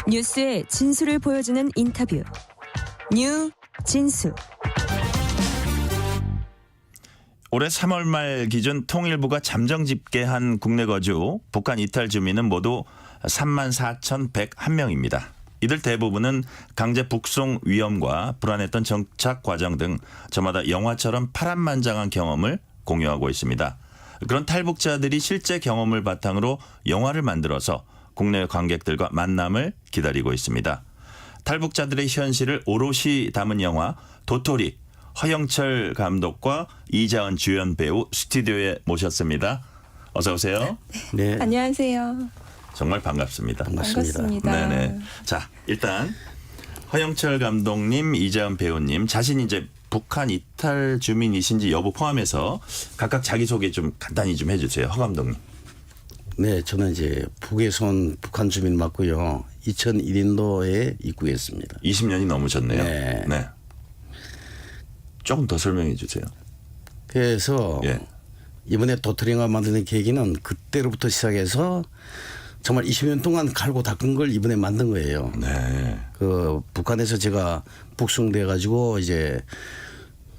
뉴스의 진수를 보여주는 인터뷰. 뉴 진수. 올해 3월 말 기준 통일부가 잠정 집계한 국내 거주 북한 이탈 주민은 모두 34,101명입니다. 이들 대부분은 강제 북송 위험과 불안했던 정착 과정 등 저마다 영화처럼 파란만장한 경험을 공유하고 있습니다. 그런 탈북자들이 실제 경험을 바탕으로 영화를 만들어서 국내 관객들과 만남을 기다리고 있습니다. 탈북자들의 현실을 오롯이 담은 영화 도토리, 허영철 감독과 이자은 주연 배우 스튜디오에 모셨습니다. 어서 오세요. 네. 안녕하세요. 정말 반갑습니다. 반갑습니다. 네네. 자, 일단 허영철 감독님, 이자은 배우님 자신이 이제 북한 이탈 주민이신지 여부 포함해서 각각 자기소개 좀 간단히 좀 해주세요. 허 감독님. 네, 저는 이제 북에서 온 북한 주민 맞고요. 2001년도에 입국했습니다. 20년이 넘으셨네요. 네. 조금 더 설명해 주세요. 그래서 예. 이번에 도토리 영화 만드는 계기는 그때로부터 시작해서 정말 20년 동안 갈고 닦은 걸 이번에 만든 거예요. 네. 그 북한에서 제가 북송돼 가지고 이제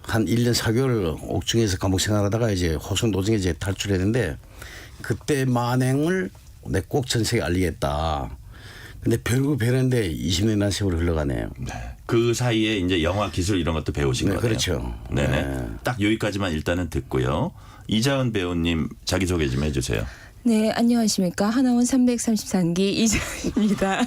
한 1년 4개월 옥중에서 감옥 생활하다가 이제 호송 도중에 이제 탈출했는데 그때 만행을 내 꼭 전세계에 알리겠다. 근데 별거 별인데 20년이나 세월이 흘러가네요. 네. 그 사이에 이제 영화 기술 이런 것도 배우신 네, 거네요. 그렇죠. 네네. 네. 딱 여기까지만 일단은 듣고요. 이자은 배우님 자기소개 좀 해주세요. 네, 안녕하십니까. 하나원 333기 이자입니다.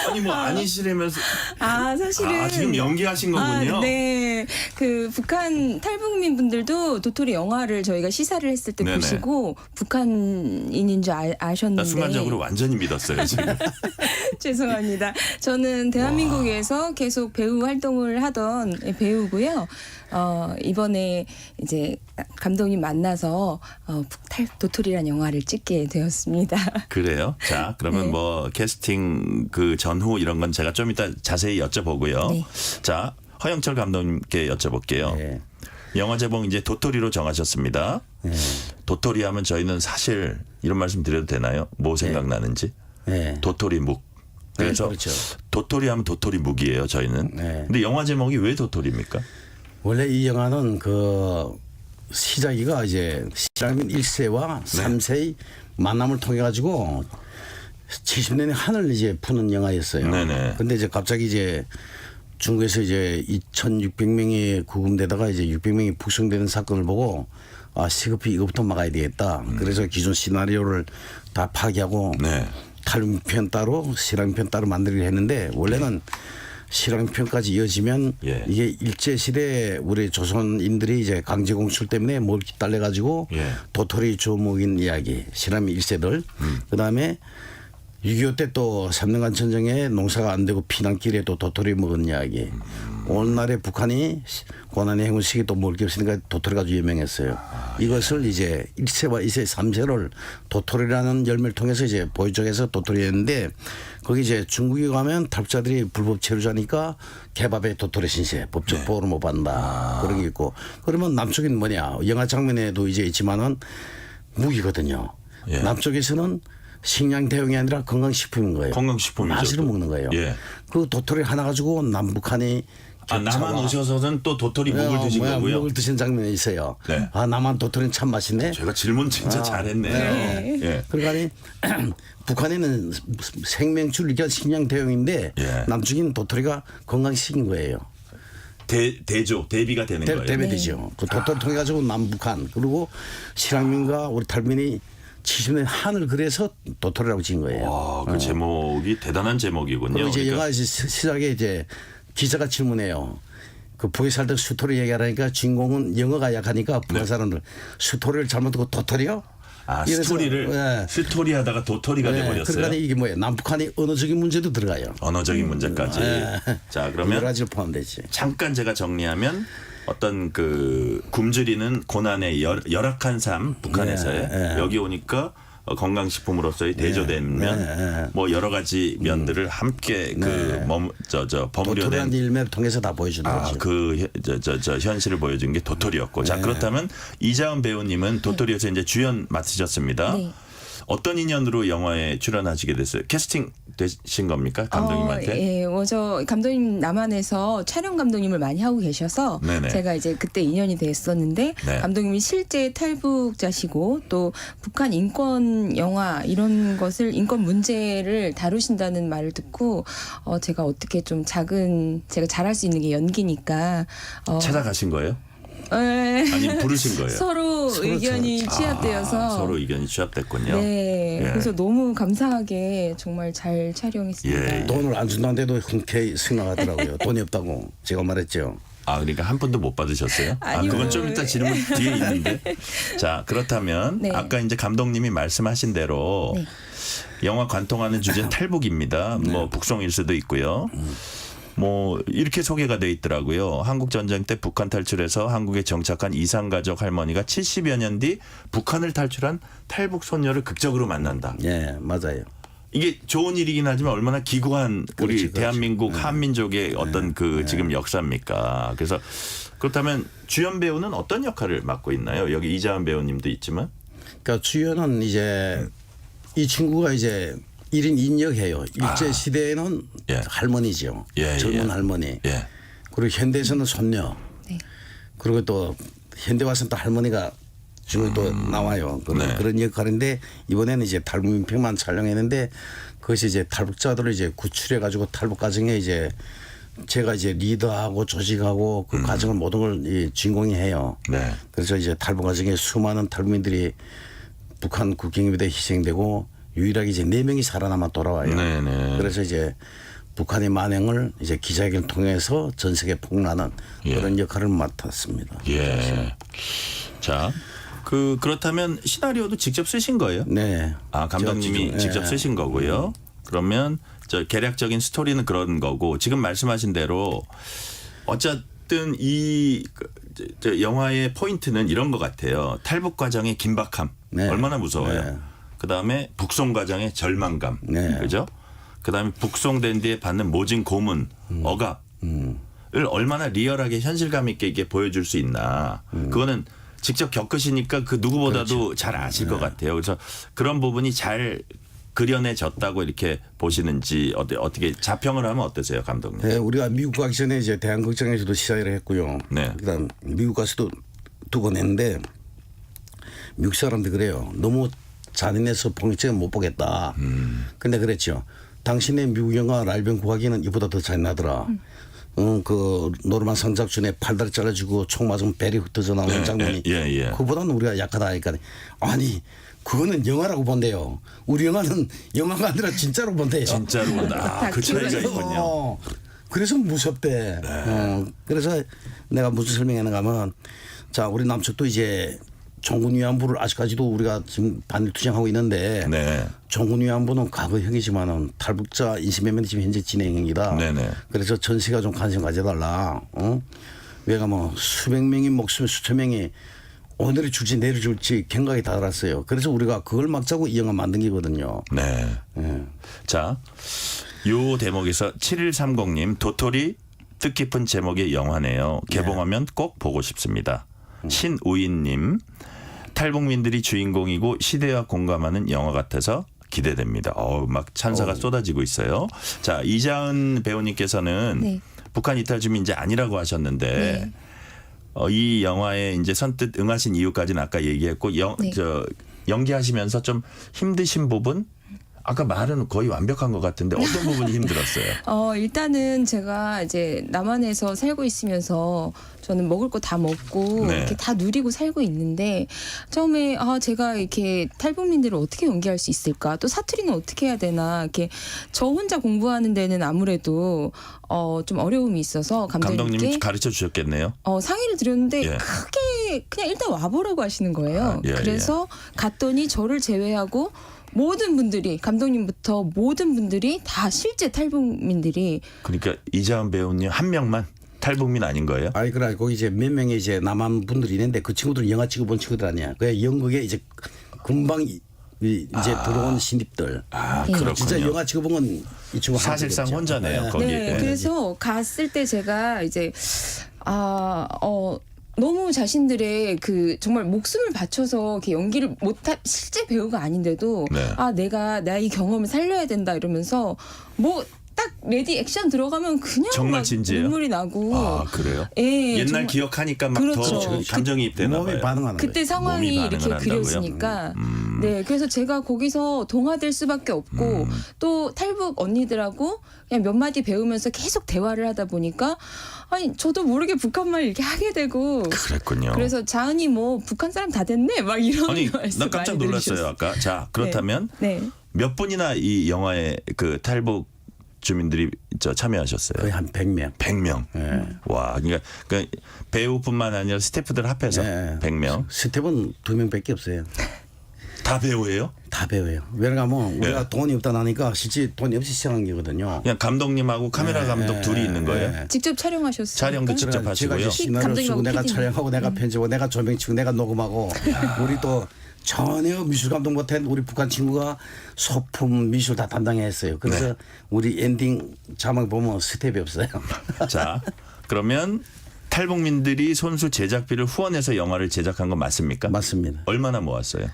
아니 뭐 아니시라면서. 사실은 지금 연기하신 거군요. 네. 그 북한 탈북민 분들도 도토리 영화를 저희가 시사를 했을 때 네네. 보시고 북한인인 줄 나 아셨는데 순간적으로 완전히 믿었어요 지금. 죄송합니다. 저는 대한민국에서 계속 배우 활동을 하던 배우고요. 이번에 이제 감독님 만나서 도토리란 영화를 찍게 되었습니다. 그래요? 자, 그러면 네. 뭐 캐스팅 그 전후 이런 건 제가 좀 이따 자세히 여쭤보고요. 네. 자, 허영철 감독님께 여쭤볼게요. 네. 영화 제목 이제 도토리로 정하셨습니다. 네. 도토리 하면 저희는 사실 이런 말씀 드려도 되나요? 뭐 생각나는지? 네. 도토리 묵. 그래서 네, 그렇죠. 도토리 하면 도토리 묵이에요, 저희는. 네. 근데 영화 제목이 왜 도토리입니까? 원래 이 영화는 그 시작이가 이제 시라민 1세와 3세의 만남을 통해 가지고 70년의 한을 이제 푸는 영화였어요. 네네. 근데 이제 갑자기 이제 중국에서 이제 2,600명이 구금되다가 이제 600명이 북송되는 사건을 보고 시급히 이것부터 막아야 되겠다. 그래서 기존 시나리오를 다 파기하고 네. 탈북편 따로 실황편 따로 만들기로 했는데 원래는 실황편까지 이어지면 예. 이게 일제시대 우리 조선인들이 이제 강제공출 때문에 몰기 딸려가지고 예. 도토리 주먹인 이야기 실황 1세들 그다음에 6.25 때 또 3년간 전쟁에 농사가 안 되고 피난길에 또 도토리 먹은 이야기. 오늘날에 북한이 고난의 행군식이 또 먹을 게 없으니까 도토리가 아주 유명했어요. 이것을 이제 1세와 2세, 3세를 도토리라는 열매를 통해서 이제 보여줘서 도토리였는데 거기 이제 중국에 가면 탈북자들이 불법 체류자니까 개밥에 도토리 신세 법적 보호를 못 받는다. 그런 게 있고 그러면 남쪽은 뭐냐. 영화 장면에도 이제 있지만은 무기거든요. 예. 남쪽에서는 식량 대용이 아니라 건강식품인 거예요. 건강식품이죠. 맛으로 먹는 거예요. 예. 그 도토리 하나 가지고 남북한이 남한 오셔서는 또 도토리 묵을 드신 뭐야, 거고요. 묵을 드신 장면이 있어요. 네. 남한 도토리는 참 맛있네. 제가 질문 진짜 잘했네요. 네. 예. 그러니까 북한에는 생명줄 식량 대용인데 예. 남쪽인 도토리가 건강식인 거예요. 대비가 되는 거예요. 대비되죠. 그 도토리 통해 가지고 남북한 그리고 실향민과 우리 탈민이 70년 한을 그래서 도토리라고 지은 거예요. 와, 그 제목이 대단한 제목이군요. 그리고 이제 그러니까 영화 시작에 이제 기자가 질문해요. 그 북에 살던 수토리 얘기하라니까 주인공은 영어가 약하니까 북한 사람들 수토리를 잘못 듣고 도토리요? 이래서, 스토리를 예. 스토리 하다가 도토리가 돼버렸어요. 그러니까 이게 뭐예요? 남북한이 언어적인 문제도 들어가요. 언어적인 문제까지. 자, 여러 그러면 가지로 포함되지. 잠깐 제가 정리하면 어떤 그 굶주리는 고난의 열악한 삶 북한에서의 예, 예. 여기 오니까 건강식품으로서의 대조된 면, 뭐 여러 가지 면들을 함께 버무려된 도토리라는 일매를 통해서 다 보여주는 거죠. 저 현실을 보여준 게 도토리였고, 자 그렇다면 이자은 배우님은 도토리에서 이제 주연 맡으셨습니다. 네. 어떤 인연으로 영화에 출연하시게 됐어요? 캐스팅 되신 겁니까? 감독님한테? 예, 먼저 감독님 남한에서 촬영 감독님을 많이 하고 계셔서 네네. 제가 이제 그때 인연이 됐었는데 네. 감독님이 실제 탈북자시고 또 북한 인권 영화 이런 것을 인권 문제를 다루신다는 말을 듣고 제가 어떻게 좀 제가 잘할 수 있는 게 연기니까 찾아가신 거예요? 예. 아니면 부르신 거예요? 서로 의견이 취합되어서 서로 의견이 취합됐군요. 네, 예. 그래서 너무 감사하게 정말 잘 촬영했습니다. 예. 돈을 안 준다는데도 흔쾌히 승낙하더라고요. 돈이 없다고 제가 말했죠. 아, 그러니까 한 푼도 못 받으셨어요? 아니요. 그건 좀 이따 질문 뒤에 있는데. 자, 그렇다면 네. 아까 이제 감독님이 말씀하신 대로 네. 영화 관통하는 주제는 탈북입니다. 뭐 북송일 수도 있고요. 뭐 이렇게 소개가 돼 있더라고요. 한국 전쟁 때 북한 탈출해서 한국에 정착한 이산가족 할머니가 70여 년 뒤 북한을 탈출한 탈북 소녀를 극적으로 만난다. 예, 맞아요. 이게 좋은 일이긴 하지만 얼마나 기구한 우리 그렇지. 대한민국 한민족의 어떤 그 지금 역사입니까? 그래서 그렇다면 주연 배우는 어떤 역할을 맡고 있나요? 여기 이자은 배우님도 있지만. 그러니까 주연은 이제 이 친구가 이제 1인 2역해요. 일제 시대에는 예. 할머니죠. 예, 젊은 예. 할머니. 예. 그리고 현대에서는 손녀. 네. 그리고 또 현대 와서는 또 할머니가 주로 또 나와요. 네. 그런 역할인데 이번에는 이제 탈북민팩만 촬영했는데 그것이 이제 탈북자들을 이제 구출해 가지고 탈북 과정에 이제 제가 이제 리더하고 조직하고 그 과정을 모든 걸 이 주인공이 해요. 네. 그래서 이제 탈북 과정에 수많은 탈북민들이 북한 국경에 비해 희생되고 유일하게 이제 4명이 살아남아 돌아와요. 네네. 그래서 이제 북한의 만행을 이제 기자회견을 통해서 전 세계에 폭로하는 예. 그런 역할을 맡았습니다. 예. 자, 그렇다면 시나리오도 직접 쓰신 거예요? 네. 아, 감독님이 저 직접 예. 쓰신 거고요. 그러면 저 개략적인 스토리는 그런 거고 지금 말씀하신 대로 어쨌든 저 영화의 포인트는 이런 것 같아요. 탈북 과정의 긴박함 네. 얼마나 무서워요. 네. 그다음에 북송 과정의 절망감, 네. 그죠? 그다음에 북송된 뒤에 받는 모진 고문, 억압을 얼마나 리얼하게 현실감 있게 이게 보여줄 수 있나. 그거는 직접 겪으시니까 그 누구보다도 그렇죠. 잘 아실 것 같아요. 그래서 그런 부분이 잘 그려내졌다고 이렇게 보시는지 어떻게 자평을 하면 어떠세요, 감독님? 네, 우리가 미국 가기 전에 이제 대한극장에서도 시사회를 했고요. 네. 그다음 미국 가서도 2번 했는데 미국 사람들 그래요. 너무 잔인해서 본격적으로 못 보겠다. 근데 그랬죠. 당신의 미국 영화 날병 구하기는 이보다 더 잔인하더라. 그 노르만 상작준에 팔다리 잘라주고 총 맞으면 배리 흩어져 나오는 네, 장면이 예. 그보다는 우리가 약하다 하니까 아니 그거는 영화라고 본대요. 우리 영화는 영화가 아니라 진짜로 본대요. 진짜로 그 차이가 있군요. 그래서 무섭대. 그래서 내가 무슨 설명했는가 하면 자 우리 남측도 이제 종군 위안부를 아직까지도 우리가 지금 반일 투쟁하고 있는데 네. 종군 위안부는 과거형이지만은 탈북자 인신매매는 지금 현재 진행형이다. 네네. 그래서 전 세계가 좀 관심 가져달라. 왜가 뭐 수백 명이 목숨 수천 명이 오늘이 줄지 내일 줄지 경각이 다 달았어요. 그래서 우리가 그걸 막자고 이 영화 만든 거거든요. 네. 예. 자, 요 대목에서 7130님 도토리 뜻깊은 제목의 영화네요. 개봉하면 꼭 보고 싶습니다. 신우인님 탈북민들이 주인공이고 시대와 공감하는 영화 같아서 기대됩니다. 막 찬사가 쏟아지고 있어요. 자, 이자은 배우님께서는 네. 북한 이탈 주민이 아니라고 하셨는데 이 영화에 이제 선뜻 응하신 이유까지는 아까 얘기했고 네. 연기하시면서 좀 힘드신 부분 아까 말은 거의 완벽한 것 같은데 어떤 부분이 힘들었어요? 일단은 제가 이제 남한에서 살고 있으면서 저는 먹을 거 다 먹고 네. 이렇게 다 누리고 살고 있는데 처음에 제가 이렇게 탈북민들을 어떻게 연기할 수 있을까? 또 사투리는 어떻게 해야 되나? 이렇게 저 혼자 공부하는 데는 아무래도 좀 어려움이 있어서 감독님이 감독님께 가르쳐 주셨겠네요. 상의를 드렸는데 예. 크게 그냥 일단 와보라고 하시는 거예요. 예, 그래서 갔더니 저를 제외하고 모든 분들이 감독님부터 모든 분들이 다 실제 탈북민들이 그러니까 이자은 배우님 한 명만 탈북민 아닌 거예요? 아니 그래 거기 이제 몇 명의 이제 남한 분들이 있는데 그 친구들은 영화 찍어본 친구들 아니야. 그 연극에 이제 금방 이제 들어온 신입들. 그렇군요. 진짜 영화 찍어본 건 이 친구 사실상 하나거든요. 혼자네요. 네. 거기에. 네, 그래서 갔을 때 제가 이제 너무 자신들의 그 정말 목숨을 바쳐서 이렇게 연기를 못한 실제 배우가 아닌데도 네. 아 내가 이 경험을 살려야 된다 이러면서 뭐 딱 레디 액션 들어가면 그냥 정말 막 진지해요? 눈물이 나고 아 그래요? 예, 옛날 정말 기억하니까 막 그렇죠. 더 감정이입되나 몸이 봐요. 반응하는 그때 거예요. 상황이 몸이 이렇게 반응을 한다고요? 그려지니까 네 그래서 제가 거기서 동화될 수밖에 없고 또 탈북 언니들하고 그냥 몇 마디 배우면서 계속 대화를 하다 보니까 아니 저도 모르게 북한말 이렇게 하게 되고 그랬군요. 그래서 자은이 뭐 북한 사람 다 됐네 막 이런 아니 말씀 나 깜짝 많이 놀랐어요 들으셨어요. 아까. 자 그렇다면 네. 몇 분이나 이 영화에 그 탈북 주민들이 참여하셨어요? 거의 한 100명. 100명. 예. 와, 그러니까 그 배우뿐만 아니라 스태프들 합해서 네. 100명 스텝은 2명밖에 없어요. 다 배우예요? 다 배워요. 왜냐하면 우리가 예. 돈이 없다 나니까 실제 돈이 없이 시작한 거거든요. 그냥 감독님하고 카메라 감독 둘이 있는 거예요? 직접 촬영하셨어요. 촬영도 직접 제가 하시고요. 이제 시나리오 감독님하고 쓰고 내가 PD님. 촬영하고 내가 편집하고 내가 조명 치고 내가 녹음하고 우리 또 전혀 미술 감독 못한 우리 북한 친구가 소품 미술 다 담당했어요. 그래서 네. 우리 엔딩 자막 보면 스텝이 없어요. 자, 그러면 탈북민들이 손수 제작비를 후원해서 영화를 제작한 건 맞습니까? 맞습니다. 얼마나 모았어요?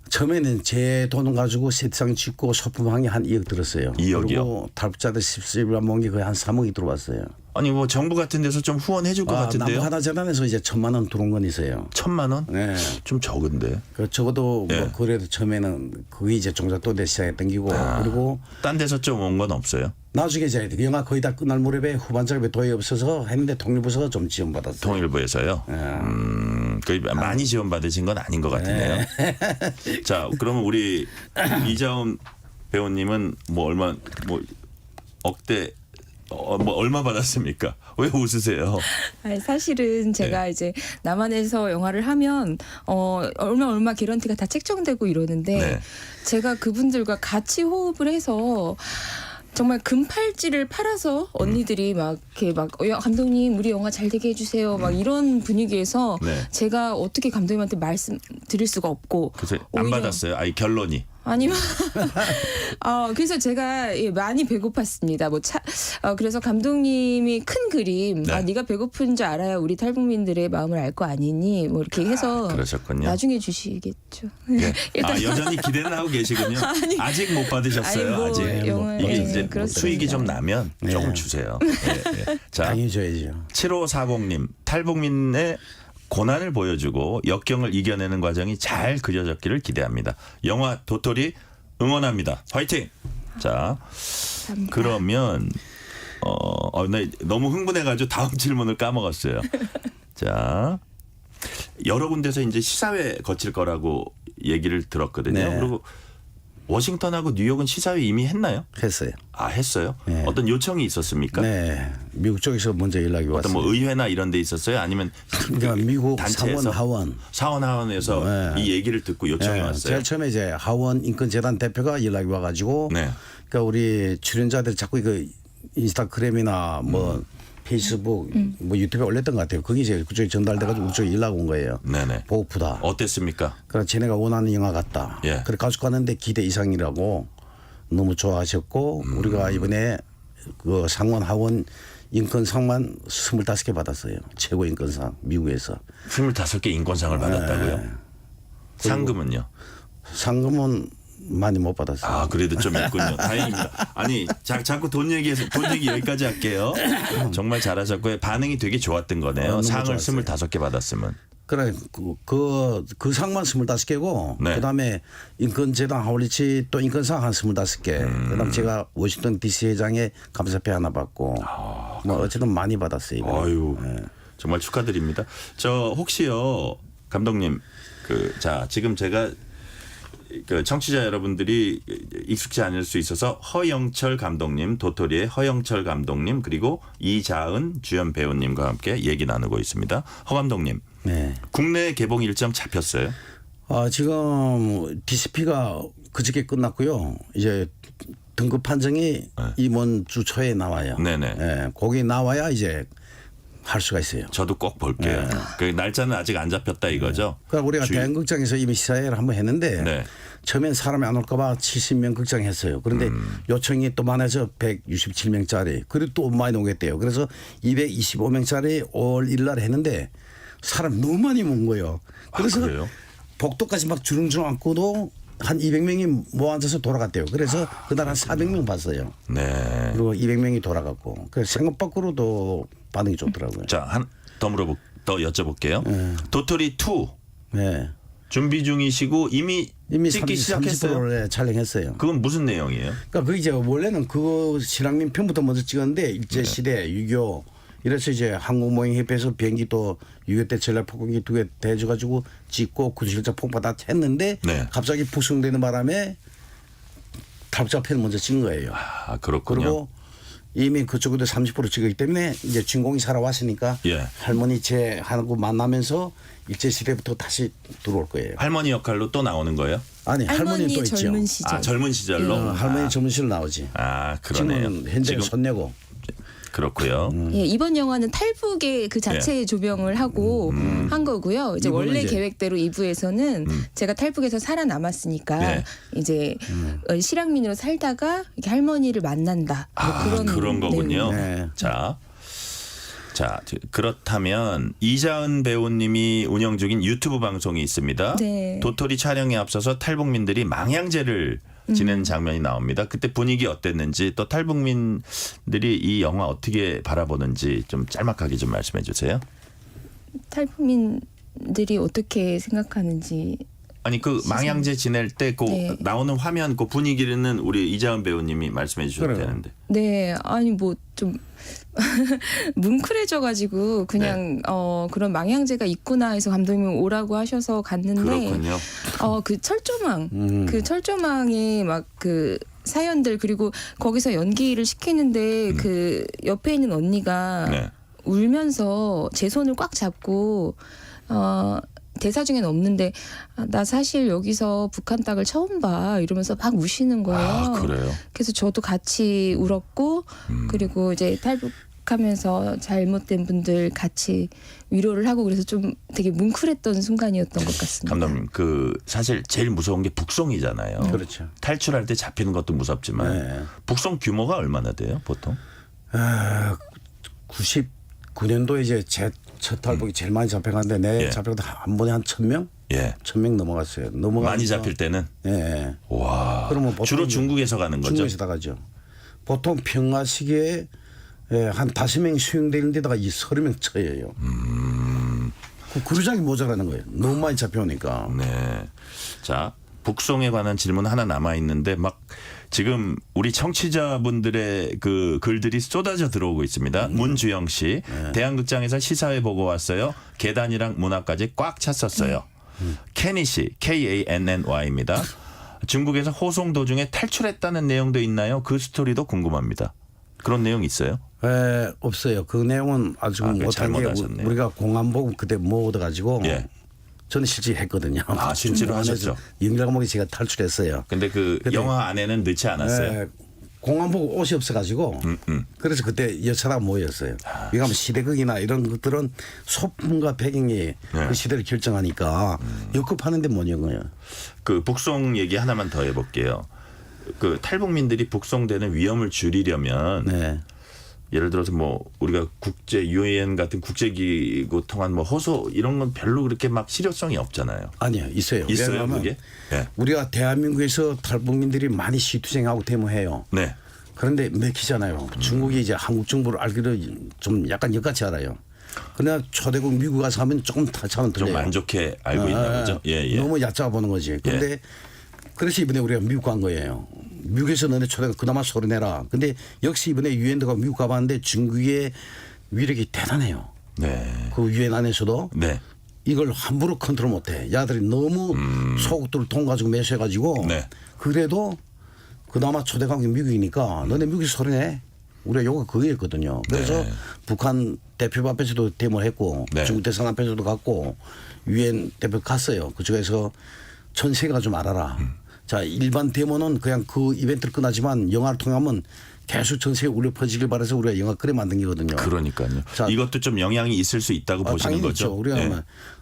처음에는 제 돈을 가지고 세트상 짓고 소품항이 한 2억 들었어요. 2억이요? 그리고 탈북자들 10일 모은 게 거의 한 3억이 들어왔어요. 아니 뭐 정부 같은 데서 좀 후원해 줄 것 같은데요? 남부 하나재단에서 이제 1,000만 원 들어온 건 있어요. 1,000만 원? 네. 좀 적은데. 그 적어도 예. 뭐 그래도 처음에는 그게 이제 종작 또 시작에 땡기고 그리고 딴 데서 좀 온 건 없어요? 나중에 이제 그 영화 거의 다 끝날 무렵에 후반 작업에 돈이 없어서 했는데 통일부서가 좀 지원받았어요. 통일부에서요. 거의 많이 지원받으신 건 아닌 것 같은데요. 자, 그러면 우리 이자훈 배우님은 뭐 얼마 뭐 억대 뭐 얼마 받았습니까? 왜 웃으세요? 아니, 사실은 제가 이제 남한에서 영화를 하면 얼마 개런티가 다 책정되고 이러는데 네. 제가 그분들과 같이 호흡을 해서 정말 금팔찌를 팔아서 언니들이 막 이렇게 막 감독님 우리 영화 잘 되게 해주세요 막 이런 분위기에서 네. 제가 어떻게 감독님한테 말씀 드릴 수가 없고 그래서 안 오히려 받았어요. 아니 결론이. 아니면 그래서 제가 많이 배고팠습니다. 그래서 감독님이 큰 그림 네. 네가 배고픈 줄 알아야 우리 탈북민들의 마음을 알 거 아니니 뭐 이렇게 해서 그러셨군요. 나중에 주시겠죠. 네. 일단 여전히 기대는 하고 계시군요. 아직 못 받으셨어요. 아니, 뭐 아직. 영화- 이게 네, 이제 그렇습니다. 수익이 좀 나면 조금 주세요. 네. 자, 당연히 줘야죠. 7540님 탈북민의 고난을 보여주고 역경을 이겨내는 과정이 잘 그려졌기를 기대합니다. 영화 도토리 응원합니다. 화이팅! 자, 감사합니다. 그러면 나 너무 흥분해가지고 다음 질문을 까먹었어요. 자, 여러 군데서 이제 시사회 거칠 거라고 얘기를 들었거든요. 네. 그리고 워싱턴하고 뉴욕은 시사회 이미 했나요? 했어요. 아, 했어요? 네. 어떤 요청이 있었습니까? 네, 미국 쪽에서 먼저 연락이 어떤 왔어요. 뭐 의회나 이런 데 있었어요? 아니면 그러니까 미국 단체에서? 상원 하원. 하원에서 네. 이 얘기를 듣고 요청이 왔어요. 제일 처음에 이제 하원 인권재단 대표가 연락이 와가지고, 네. 그러니까 우리 출연자들 자꾸 그 인스타그램이나 뭐 페이스북, 뭐 유튜브에 올렸던 것 같아요. 그게 이제 그쪽에 전달돼가지고 우리 쪽에 연락 온 거예요. 네네. 보고프다. 어땠습니까? 그래서 쟤네가 원하는 영화 같다. 예. 그래 가지고 갔는데 기대 이상이라고 너무 좋아하셨고 우리가 이번에 그 상원 하원 인권상만 25개 받았어요. 최고 인권상 미국에서. 25개 인권상을 받았다고요? 네. 상금은요? 상금은 많이 못 받았어요. 아, 그래도 좀 있군요. 다행입니다. 아니, 자꾸 돈 얘기 여기까지 할게요. 정말 잘하셨고요. 반응이 되게 좋았던 거네요. 너무 상을 좋았어요. 25개 받았으면. 그래 그 상만 25개고 네. 그다음에 인권재단 하울리치 또 인권상 한 25개. 그다음 제가 워싱턴 DC 회장의 감사패 하나 받고 뭐 어쨌든 많이 받았어요. 이번에. 아유, 네. 정말 축하드립니다. 저 혹시요, 감독님, 자 지금 제가 그 청취자 여러분들이 익숙지 않을 수 있어서 허영철 감독님, 도토리의 허영철 감독님 그리고 이자은 주연 배우님과 함께 얘기 나누고 있습니다. 허 감독님, 네. 국내 개봉 일정 잡혔어요? 지금 DCP가 그저께 끝났고요. 이제 등급 판정이 이번 주 초에 나와요. 네네. 예, 거기 나와야 이제 할 수가 있어요. 저도 꼭 볼게요. 그 날짜는 아직 안 잡혔다 이거죠? 그러니까 우리가 대한극장에서 이미 시사회를 한번 했는데 네. 처음엔 사람이 안 올까 봐 70명 극장 했어요. 그런데 요청이 또 많아져 167명짜리 그리고 또 많이 오겠대요. 그래서 225명짜리 올 1날 했는데 사람 너무 많이 몬 거예요. 그래서 그래요? 복도까지 막 주렁주렁 앉고도 한 200명이 모아 앉아서 돌아갔대요. 그래서 그날 한 400명 봤어요. 네. 그리고 200명이 돌아갔고 그래서 생각 밖으로도 반응이 좋더라고요. 자, 더 여쭤볼게요. 도토리 2 네. 준비 중이시고 이미 찍기 시작했어요. 30%를 촬영했어요. 그건 무슨 내용이에요? 그러니까 그 이제 원래는 그 실황민 편부터 먼저 찍었는데 일제 시대 6.25 이래서 이제 항공모형협회에서 비행기 또 6.25 때 전략 폭격기 2개 대줘가지고 찍고 구실자 폭파 다 했는데 네. 갑자기 북송되는 바람에 탈북자 편 먼저 찍은 거예요. 아, 그렇군요. 그리고 이미 그쪽에도 30% 찍었기 때문에 이제 주인공이 살아왔으니까 예. 할머니 제 하고 만나면서 일제 시대부터 다시 들어올 거예요. 할머니 역할로 또 나오는 거예요? 아니 할머니 또 할머니의 있죠. 젊은 시절. 아, 젊은 시절로. 할머니 젊은 시절 나오지. 아, 그러네요. 지금 현재 손내고. 그렇고요. 예, 이번 영화는 탈북의 그 자체의 조명을 하고 한 거고요. 이제 이분은 원래 이제 계획대로 2부에서는 제가 탈북에서 살아남았으니까 네. 이제 실향민으로 살다가 이렇게 할머니를 만난다. 뭐 그런 거군요. 네. 자, 그렇다면 이자은 배우님이 운영 중인 유튜브 방송이 있습니다. 네. 도토리 촬영에 앞서서 탈북민들이 망향제를 지낸 장면이 나옵니다. 그때 분위기 어땠는지 또 탈북민들이 이 영화 어떻게 바라보는지 좀 짤막하게 좀 말씀해 주세요. 탈북민들이 어떻게 생각하는지. 아니 그 망향제 지낼 때 그 네. 나오는 화면 그 분위기는 우리 이자은 배우님이 말씀해 주셔도 그래요. 되는데. 네, 아니 뭐 좀 뭉클해져가지고 그냥 그런 망향제가 있구나 해서 감독님이 오라고 하셔서 갔는데 그렇군요. 그 철조망 그 철조망에 막 그 사연들 그리고 거기서 연기를 시키는데 그 옆에 있는 언니가 네. 울면서 제 손을 꽉 잡고 대사 중에는 없는데 나 사실 여기서 북한 땅을 처음 봐 이러면서 막 우시는 거예요. 아, 그래요? 그래서 저도 같이 울었고 그리고 이제 탈북하면서 잘못된 분들 같이 위로를 하고 그래서 좀 되게 뭉클했던 순간이었던 것 같습니다. 감독님 그 사실 제일 무서운 게 북송이잖아요. 그렇죠. 탈출할 때 잡히는 것도 무섭지만 네. 북송 규모가 얼마나 돼요 보통? 99년도에 이제 제 첫 탈북이 제일 많이 잡혀갔는데 내 예. 잡혀도 한 번에 한 1,000명? 예. 1,000명 넘어갔어요. 넘어가서 많이 잡힐 때는 예. 와. 그러면 보통 주로 이제 중국에서 가는 거죠. 중국에서 다 가죠. 보통 평화 시기에 한 5명이 수용되는 데다가 이 30명 처해요. 그 그루장이 모자라는 거예요. 너무 많이 잡혀오니까. 네. 자, 북송에 관한 질문 하나 남아 있는데 막 지금 우리 청취자분들의 그 글들이 쏟아져 들어오고 있습니다. 문주영 씨, 대한극장에서 시사회 보고 왔어요. 계단이랑 문 앞까지 꽉 찼었어요. 케니 씨, KANNY입니다. 중국에서 호송 도중에 탈출했다는 내용도 있나요? 그 스토리도 궁금합니다. 그런 내용 있어요? 없어요. 그 내용은 아주 그거 못한 게 잘못하셨네요. 우리가 공안 보고 그때 못 얻어가지고 예. 저는 실제 했거든요. 아, 실제로 하셨죠? 영장 감옥에 제가 탈출했어요. 근데 그 영화 안에는 넣지 않았어요. 공안 보고 옷이 없어가지고 그래서 그때 여차가 모였어요. 이거 하면 시대극이나 이런 것들은 소품과 배경이 그 시대를 결정하니까 역급하는데 못 연거예요. 그 북송 얘기 하나만 더 해볼게요. 그 탈북민들이 북송되는 위험을 줄이려면 네. 예를 들어서 뭐 우리가 국제 유엔 같은 국제기구 통한 뭐 호소 이런 건 별로 그렇게 막 실효성이 없잖아요. 아니요, 있어요. 있어요, 왜냐하면 그게? 네. 우리가 대한민국에서 탈북민들이 많이 시투생하고 데모해요. 네. 그런데 맥히잖아요. 중국이 이제 한국 정부를 알기로 좀 약간 역같이 알아요. 그러나 초대국 미국 가서 하면 조금 차원 좀 틀려요. 안 좋게 알고 있나 보죠. 예, 예. 너무 얕잡아 보는 거지. 그런데 그래서 이번에 우리가 미국 간 거예요. 미국에서 너네 초대가 그나마 소리 내라. 근데 역시 이번에 유엔도가 미국 가봤는데 중국의 위력이 대단해요. 네. 그 유엔 안에서도 네. 이걸 함부로 컨트롤 못해. 야들이 너무 소국들을 돈 가지고 매수해가지고 네. 그래도 그나마 초대국이 미국이니까 너네 미국에서 소리 내. 우리가 요가 그거였거든요. 그래서 네. 북한 대표 앞에서도 데모를 했고 네. 중국 대사관 앞에서도 갔고 유엔 대표 갔어요. 그쪽에서 전 세계가 좀 알아라. 자, 일반 데모는 그냥 그 이벤트를 끝나지만 영화를 통하면 계속 전 세계에 울려 퍼지길 바라서 우리가 영화 그래 만든 거거든요. 그러니까요. 자, 이것도 좀 영향이 있을 수 있다고 보시는 당연히 거죠. 있죠. 우리가 네. 뭐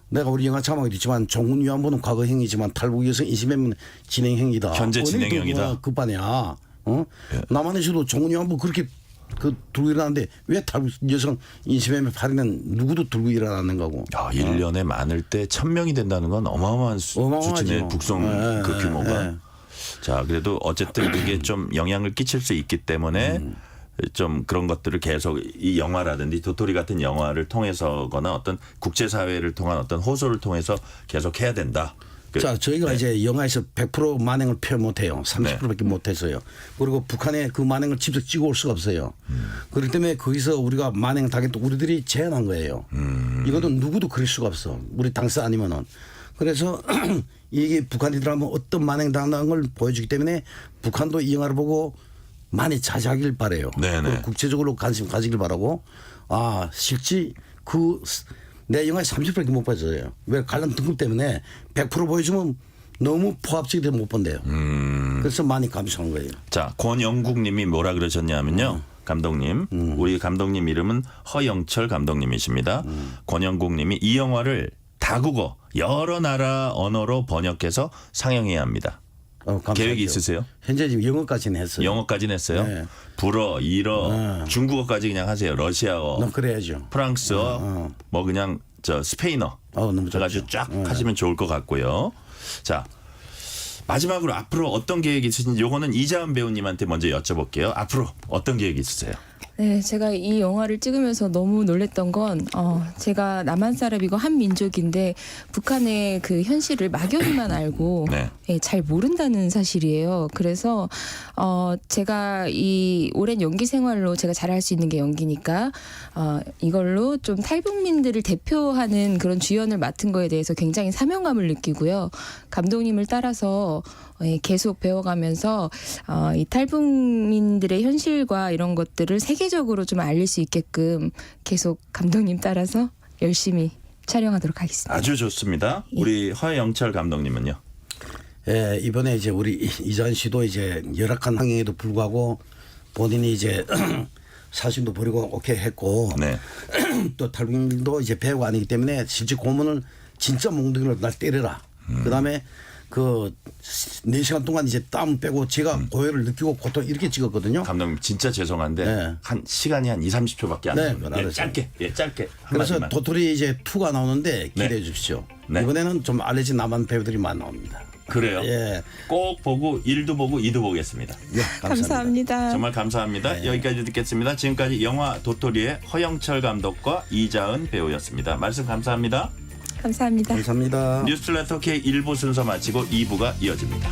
내가 우리 영화 자막에도 있지만 종군 위안부는 과거형이지만 탈북 여성 인신매매는 진행형이다. 현재 어느 진행형이다. 급반이야. 어? 남한에서도 종군 위안부 그렇게 그 들고 일어나는데 왜 탈북 여성 인신매매 파리는 누구도 들고 일어나는 거고. 야, 1년에 많을 때 1,000명이 된다는 건 어마어마한 어마어마하죠. 수치네. 북송 예, 그 규모가. 예. 자, 그래도 어쨌든 그게 좀 영향을 끼칠 수 있기 때문에 좀 그런 것들을 계속 이 영화라든지 도토리 같은 영화를 통해서거나 어떤 국제사회를 통한 어떤 호소를 통해서 계속 해야 된다. 자, 저희가 이제 영화에서 100% 만행을 표현 못해요. 30%밖에 못해서요. 그리고 북한에 그 만행을 직접 찍어올 수가 없어요. 그렇기 때문에 거기서 우리가 만행 당했도 우리들이 제안한 거예요. 이것도 누구도 그럴 수가 없어. 우리 당사 아니면은. 그래서 이게 북한이들 하면 어떤 만행 당한 걸 보여주기 때문에 북한도 이 영화를 보고 많이 자제하길 바라요. 네네. 그리고 국제적으로 관심 가지길 바라고. 아, 실제 내 영화에 30%밖에 못 봐줘요. 왜 관람 등급 때문에 100% 보여주면 너무 포합적이 되면 못 본대요. 그래서 많이 감수한 거예요. 자, 권영국님이 뭐라 그러셨냐면요. 감독님, 우리 감독님 이름은 허영철 감독님이십니다. 권영국님이 이 영화를 다국어 여러 나라 언어로 번역해서 상영해야 합니다. 감사하죠. 계획이 있으세요? 현재 지금 영어까지는 했어요. 영어까지는 했어요. 네. 불어, 일어, 중국어까지 그냥 하세요. 러시아어, 너무 그래야죠. 프랑스어, 뭐 그냥 저 스페인어. 너무 좋죠. 해가지고 쫙 하시면 좋을 것 같고요. 자, 마지막으로 앞으로 어떤 계획이 있으신지 요거는 이자은 배우님한테 먼저 여쭤볼게요. 앞으로 어떤 계획이 있으세요? 네, 제가 이 영화를 찍으면서 너무 놀랬던 건 제가 남한 사람이고 한 민족인데 북한의 그 현실을 막연히만 알고 네. 예, 잘 모른다는 사실이에요. 그래서 제가 이 오랜 연기 생활로 제가 잘할 수 있는 게 연기니까 이걸로 좀 탈북민들을 대표하는 그런 주연을 맡은 거에 대해서 굉장히 사명감을 느끼고요. 감독님을 따라서 계속 배워가면서 이 탈북민들의 현실과 이런 것들을 세계적으로 좀 알릴 수 있게끔 계속 감독님 따라서 열심히 촬영하도록 하겠습니다. 아주 좋습니다. 우리 허영철 감독님은요? 예, 이번에 이제 우리 이자은 씨도 이제 열악한 환경에도 불구하고 본인이 이제 사심도 버리고 오케이 했고 네. 또 탈북민도 이제 배우가 아니기 때문에 실제 고문을 진짜 몽둥이로 날 때려라. 그다음에 그 4시간 동안 이제 땀 빼고 제가 고열을 느끼고 고통 이렇게 찍었거든요. 감독님 진짜 죄송한데 네. 한 시간이 한 2, 30초밖에 안 네, 됩니다. 알았어요. 짧게. 짧게. 그래서 한마디만. 도토리 이제 2가 나오는데 기대해 네. 주십시오. 네. 이번에는 좀 알려진 남한 배우들이 많이 나옵니다. 그래요. 예. 꼭 보고 1도 보고 2도 보겠습니다. 네, 감사합니다. 감사합니다. 정말 감사합니다. 여기까지 듣겠습니다. 지금까지 영화 도토리의 허영철 감독과 이자은 배우였습니다. 말씀 감사합니다. 감사합니다. 감사합니다. 뉴스레터 K 1부 순서 마치고 2부가 이어집니다.